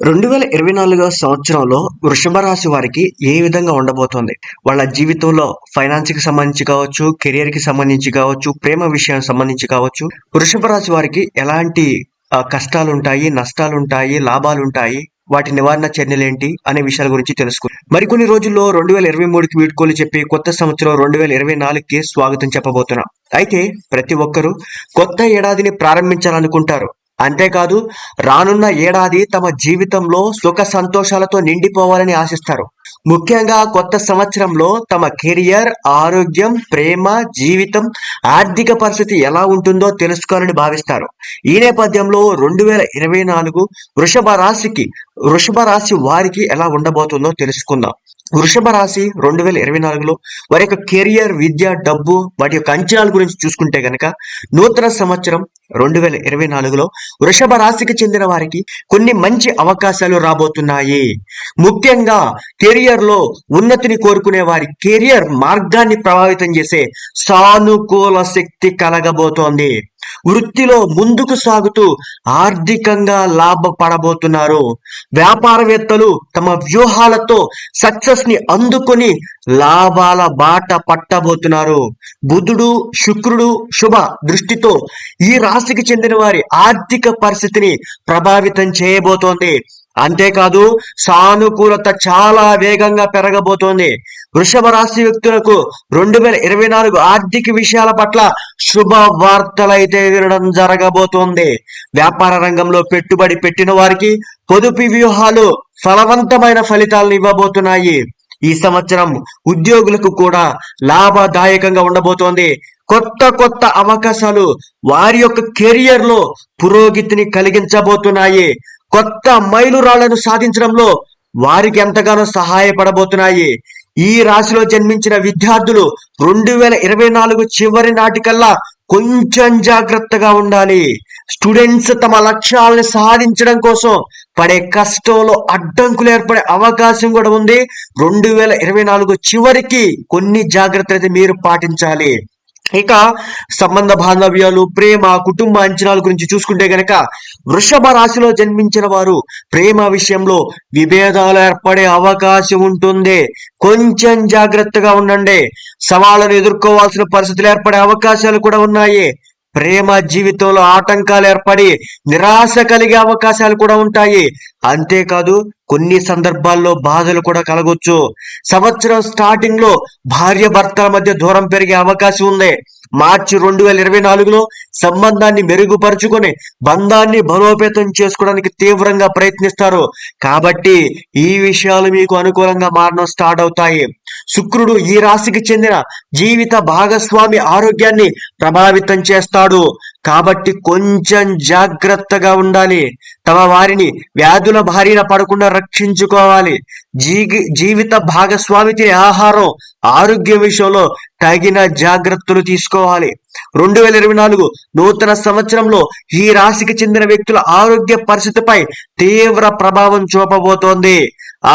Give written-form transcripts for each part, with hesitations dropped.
2024 సంవత్సరంలో వృషభ రాశి వారికి ఏ విధంగా ఉండబోతోంది? వాళ్ళ జీవితంలో ఫైనాన్స్‌కి సంబంధించి కావచ్చు, కెరియర్‌కి సంబంధించి కావచ్చు, ప్రేమ విషయానికి సంబంధించి కావచ్చు, వృషభ రాశి వారికి ఎలాంటి కష్టాలుంటాయి, నష్టాలుంటాయి, లాభాలుంటాయి, వాటి నివారణ చర్యలేంటి అనే విషయాల గురించి తెలుసుకుందాం. మరికొన్ని రోజుల్లో 2023కి వీడ్కోలు చెప్పి కొత్త సంవత్సరం 2024కి స్వాగతం చెప్పబోతున్నాం. అయితే ప్రతి ఒక్కరూ కొత్త ఏడాదిని ప్రారంభించాలనుకుంటారు. అంతేకాదు రానున్న ఏడాది తమ జీవితంలో సుఖ సంతోషాలతో నిండిపోవాలని ఆశిస్తారు. ముఖ్యంగా కొత్త సంవత్సరంలో తమ కెరియర్, ఆరోగ్యం, ప్రేమ, జీవితం, ఆర్థిక పరిస్థితి ఎలా ఉంటుందో తెలుసుకోవాలని భావిస్తారు. ఈ నేపథ్యంలో 2024 వృషభ రాశి వారికి ఎలా ఉండబోతుందో తెలుసుకుందాం. వృషభ రాశి 2024లో వారి యొక్క కెరియర్, విద్య, డబ్బు, వాటి యొక్క అంచనాల గురించి చూసుకుంటే గనక నూతన సంవత్సరం 2024లో వృషభ రాశికి చెందిన వారికి కొన్ని మంచి అవకాశాలు రాబోతున్నాయి. ముఖ్యంగా కెరియర్ లో ఉన్నతిని కోరుకునే వారి కెరియర్ మార్గాన్ని ప్రభావితం చేసే సానుకూల శక్తి కలగబోతోంది. వృత్తిలో ముందుకు సాగుతూ ఆర్థికంగా లాభపడబోతున్నారు. వ్యాపారవేత్తలు తమ వ్యూహాలతో సక్సెస్ ని అందుకొని లాభాల బాట పట్టబోతున్నారు. బుధుడు, శుక్రుడు శుభ దృష్టితో ఈ రాశికి చెందిన వారి ఆర్థిక పరిస్థితిని ప్రభావితం చేయబోతోంది. అంతేకాదు సానుకూలత చాలా వేగంగా పెరగబోతోంది. వృషభ రాశి వ్యక్తులకు 2024 ఆర్థిక విషయాల పట్ల శుభ వార్తలైతే వినడం జరగబోతోంది. వ్యాపార రంగంలో పెట్టుబడి పెట్టిన వారికి పొదుపు వ్యూహాలు ఫలవంతమైన ఫలితాలను ఇవ్వబోతున్నాయి. ఈ సంవత్సరం ఉద్యోగులకు కూడా లాభదాయకంగా ఉండబోతోంది. కొత్త అవకాశాలు వారి యొక్క కెరియర్ లో పురోగతిని కలిగించబోతున్నాయి. కొత్త మైలురాళ్లను సాధించడంలో వారికి ఎంతగానో సహాయపడబోతున్నాయి. ఈ రాశిలో జన్మించిన విద్యార్థులు 2024 చివరి నాటికల్లా కొంచెం జాగ్రత్తగా ఉండాలి. స్టూడెంట్స్ తమ లక్ష్యాలను సాధించడం కోసం పడే కష్టంలో అడ్డంకులు ఏర్పడే అవకాశం కూడా ఉంది. 2024 చివరికి కొన్ని జాగ్రత్తలు మీరు పాటించాలి. ఇక సంబంధ బాంధవ్యాలు, ప్రేమ, కుటుంబ అంచనాల గురించి చూసుకుంటే గనక వృషభ రాశిలో జన్మించిన వారు ప్రేమ విషయంలో విభేదాలు ఏర్పడే అవకాశం ఉంటుంది. కొంచెం జాగ్రత్తగా ఉండండి. సవాళ్ళను ఎదుర్కోవాల్సిన పరిస్థితులు ఏర్పడే అవకాశాలు కూడా ఉన్నాయి. ప్రేమ జీవితంలో ఆటంకాలు ఏర్పడి నిరాశ కలిగే అవకాశాలు కూడా ఉంటాయి. అంతేకాదు కొన్ని సందర్భాల్లో బాధలు కూడా కలగొచ్చు. సంవత్సరం స్టార్టింగ్ లో భార్య భర్తల మధ్య దూరం పెరిగే అవకాశం ఉంది. మార్చి 2024లో సంబంధాన్ని మెరుగుపరుచుకొని బంధాన్ని బలోపేతం చేసుకోవడానికి తీవ్రంగా ప్రయత్నిస్తారు. కాబట్టి ఈ విషయాలు మీకు అనుకూలంగా మారడం స్టార్ట్ అవుతాయి. శుక్రుడు ఈ రాశికి చెందిన జీవిత భాగస్వామి ఆరోగ్యాన్ని ప్రభావితం చేస్తాడు. కాబట్టి కొంచెం జాగ్రత్తగా ఉండాలి. తమ వారిని వ్యాధుల బారిన పడకుండా రక్షించుకోవాలి. జీవిత భాగస్వామి తినే ఆహారం, ఆరోగ్య విషయంలో తగిన జాగ్రత్తలు తీసుకోవాలి. 2024 నూతన సంవత్సరంలో ఈ రాశికి చెందిన వ్యక్తుల ఆరోగ్య పరిస్థితిపై తీవ్ర ప్రభావం చూపబోతోంది.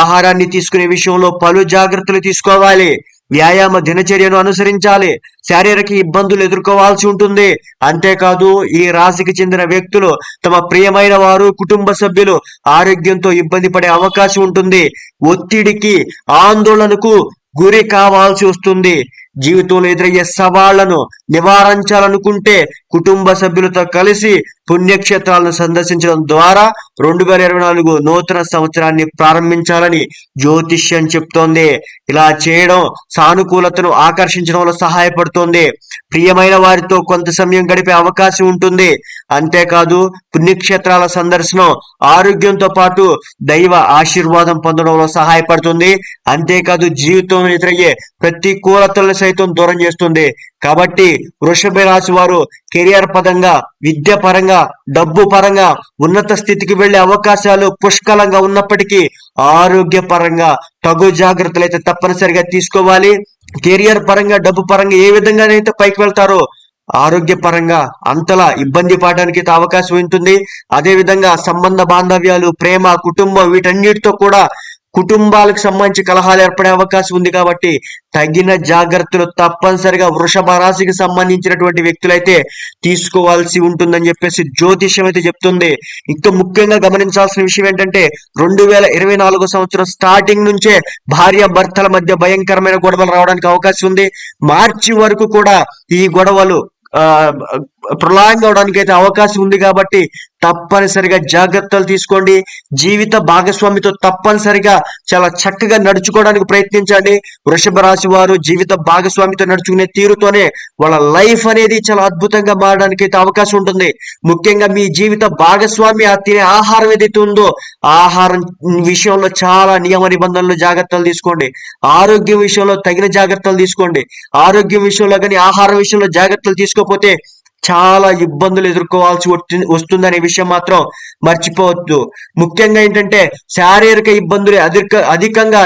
ఆహారాన్ని తీసుకునే విషయంలో పలు జాగ్రత్తలు తీసుకోవాలి. వ్యాయామ దినచర్యను అనుసరించాలి. శారీరక ఇబ్బందులు ఎదుర్కోవాల్సి ఉంటుంది. అంతేకాదు ఈ రాశికి చెందిన వ్యక్తులు తమ ప్రియమైన వారు, కుటుంబ సభ్యులు ఆరోగ్యంతో ఇబ్బంది పడే అవకాశం ఉంటుంది. ఒత్తిడికి, ఆందోళనకు గురి కావాల్సి వస్తుంది. జీవితంలో ఎదురయ్యే సవాళ్లను నివారించాలనుకుంటే కుటుంబ సభ్యులతో కలిసి పుణ్యక్షేత్రాలను సందర్శించడం ద్వారా 2024 నూతన సంవత్సరాన్ని ప్రారంభించాలని జ్యోతిష్యం చెప్తోంది. ఇలా చేయడం సానుకూలతను ఆకర్షించడంలో సహాయపడుతోంది. ప్రియమైన వారితో కొంత సమయం గడిపే అవకాశం ఉంటుంది. అంతేకాదు పుణ్యక్షేత్రాల సందర్శనం ఆరోగ్యంతో పాటు దైవ ఆశీర్వాదం పొందడంలో సహాయపడుతుంది. అంతేకాదు జీవితంలో ఎదురయ్యే ప్రతికూలతలను సైతం దూరం చేస్తుంది. కాబట్టి వృషభ రాశి వారు కెరియర్ పరంగా, విద్య పరంగా, డబ్బు పరంగా ఉన్నత స్థితికి వెళ్లే అవకాశాలు పుష్కలంగా ఉన్నప్పటికీ ఆరోగ్య పరంగా తగు జాగ్రత్తలు అయితే తప్పనిసరిగా తీసుకోవాలి. కెరియర్ పరంగా, డబ్బు పరంగా ఏ విధంగానైతే పైకి వెళ్తారో ఆరోగ్య పరంగా అంతలా ఇబ్బంది పడడానికి అవకాశం ఉంటుంది. అదే విధంగా సంబంధ బాంధవ్యాలు, ప్రేమ, కుటుంబం వీటన్నిటితో కూడా కుటుంబాలకు సంబంధించి కలహాలు ఏర్పడే అవకాశం ఉంది కాబట్టి తగిన జాగ్రత్తలు తప్పనిసరిగా వృషభ రాశికి సంబంధించినటువంటి వ్యక్తులైతే తీసుకోవాల్సి ఉంటుందని చెప్పేసి జ్యోతిష్యం అయితే చెప్తుంది. ఇంకా ముఖ్యంగా గమనించాల్సిన విషయం ఏంటంటే 2024 సంవత్సరం స్టార్టింగ్ నుంచే భార్య భర్తల మధ్య భయంకరమైన గొడవలు రావడానికి అవకాశం ఉంది. మార్చి వరకు కూడా ఈ గొడవలు ప్రొలాంగ్ అవడానికి అయితే అవకాశం ఉంది కాబట్టి తప్పనిసరిగా జాగ్రత్తలు తీసుకోండి. జీవిత భాగస్వామితో తప్పనిసరిగా చాలా చక్కగా నడుచుకోవడానికి ప్రయత్నించండి. వృషభ రాశి వారు జీవిత భాగస్వామితో నడుచుకునే తీరుతోనే వాళ్ళ లైఫ్ అనేది చాలా అద్భుతంగా మారడానికి అయితే అవకాశం ఉంటుంది. ముఖ్యంగా మీ జీవిత భాగస్వామి తినే ఆహారం ఏదైతే ఉందో ఆహారం విషయంలో చాలా నియమ నిబంధనలు జాగ్రత్తలు తీసుకోండి. ఆరోగ్యం విషయంలో తగిన జాగ్రత్తలు తీసుకోండి. ఆరోగ్యం విషయంలో కానీ ఆహారం విషయంలో జాగ్రత్తలు తీసుకోకపోతే చాలా ఇబ్బందులు ఎదుర్కోవాల్సి వస్తుందనే విషయం మాత్రం మర్చిపోవద్దు. ముఖ్యంగా ఏంటంటే శారీరక ఇబ్బందులు అధికంగా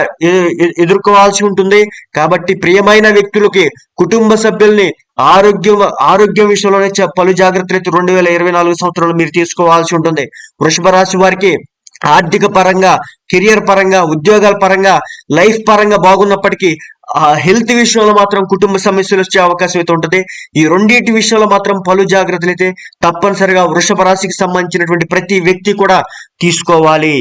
ఎదుర్కోవాల్సి ఉంటుంది. కాబట్టి ప్రియమైన వ్యక్తులకి కుటుంబ సభ్యుల్ని ఆరోగ్యం విషయంలోనే పలు జాగ్రత్తలు అయితే 2024 సంవత్సరంలో మీరు తీసుకోవాల్సి ఉంటుంది. వృషభ రాశి వారికి ఆర్థిక పరంగా, కెరియర్ పరంగా, ఉద్యోగాల పరంగా, లైఫ్ పరంగా బాగున్నప్పటికీ హెల్త్ విషయంలో మాత్రం కుటుంబ సమస్యలు వచ్చే అవకాశం అయితే ఉంటుంది. ఈ రెండింటి విషయంలో మాత్రం పలు జాగ్రత్తలు అయితే తప్పనిసరిగా వృషభ రాశికి సంబంధించినటువంటి ప్రతి వ్యక్తి కూడా తీసుకోవాలి.